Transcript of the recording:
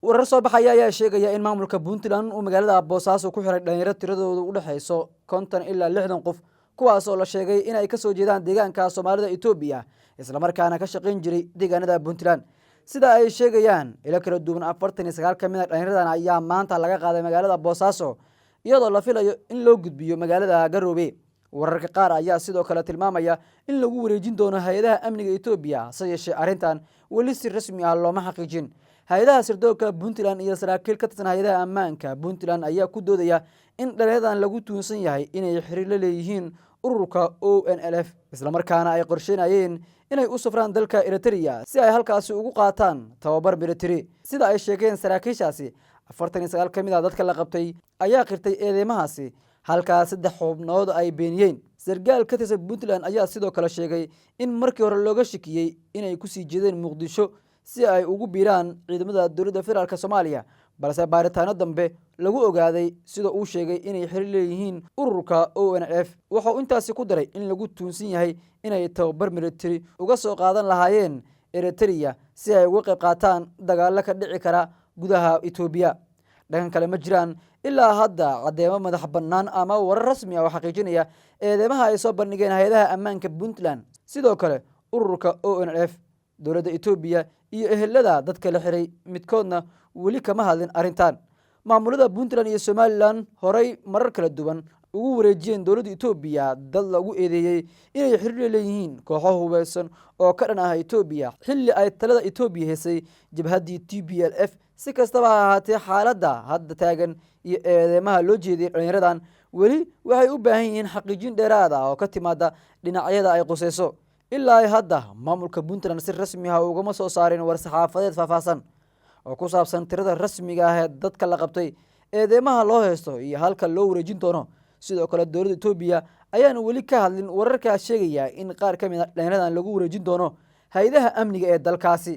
warar soo baxaya ayaa sheegaya in maamulka Puntland uu magaalada Boosaaso ku xiray dhalinyaro tiradoodu u dhaxayso 50 ilaa 60 qof kuwaas oo la sheegay in ay ka soo jeedaan deegaanka Soomaalida Itoobiya isla markaana ka shaqeyn jiray deegaanada Puntland sida ay sheegayaan ila kala duwan 49 kamid ah dhalinyaradan ayaa maanta laga qaaday magaalada Boosaaso iyadoo la filayo in loo gudbiyo magaalada Garowe wararka qaar ayaa sidoo kale tilmaamaya in lagu wareejin doono hay'adaha amniga Itoobiya sayeshe arintan wali si rasmi ah looma xaqiijin hay'adaha sirdoonka Puntland iyo saraakiil ka tirsan hay'adaha ammaanka Puntland ayaa ku doodaya in dhalinyaradan lagu tuunsan yahay inay xiriir la leeyihiin ururka ONLF isla markaana ay qorsheynayeen inay u safraan dalka Eritrea si ay halkaas ugu qaataan tababar military sida ay sheegeen saraakiishaasi 49 kamid ah dadka la qabtay ayaa qirtay eedeymahaasi halka 3 xubnood ay beeniyeen sargaal ka tirsan Puntland ayaa sidoo kale sheegay in markii hore looga shakiyay inay ku sii jeedeen Muqdisho si ay ugu biiraan ciidamada dawladda federaalka Soomaaliya balse baaritaano dambe lagu ogaaday sida uu sheegay inay xiriir leeyihiin ururka ONLF waxa uu intaasi ku daray in lagu tuunsan yahay inay tababar military uga soo qaadan lahaayeen Eritrea si ay uga qayb qaataan dagaal ka dhici kara gudaha Itoobiya dhanka kale ma jiraan ilaa hadda cadeemo madax bannaan ama warar rasmi ah oo xaqiijinaya eedeymaha ay soo bandhigeen hay'adaha ammaanka Puntland sidoo kale ururka ONLF dawladda Itoobiya iyo ehelada dadka la xiray midkoodna wali kama hadlin arintan maamulada Puntland iyo Somaliland horay marar kala duwan ugu wareejiyeen dawladda Itoobiya dad lagu eedeeyay inay xiriir leeyihiin kooxo hubeysan oo ka dhan ah Itoobiya xilli ay talada Itoobiya heysay jabhadii TPLF si kastaba ha ahaatee xaaladda hadda taagan iyo eedeymaha loo jeediyay dhalinyaradan wali waxay u baahan yihiin xaqiijin dheeraad ah oo ka timaada dhinacyada ay qusayso ilaa hadda maamulka Puntland si rasmi ah uga soo saareen war saxaafadeed faahfaahsan oo ku saabsan tirada rasmiga ah ee dadka la qabtay eedeymaha loo heysto iyo halka loo wareejin doono sidoo kale dawladda Itoobiya ayaan wali ka hadlin wararka sheegaya in qaar ka mid ah dhalinyaradan lagu wareejin doono hay'adaha amniga ee dalkaasi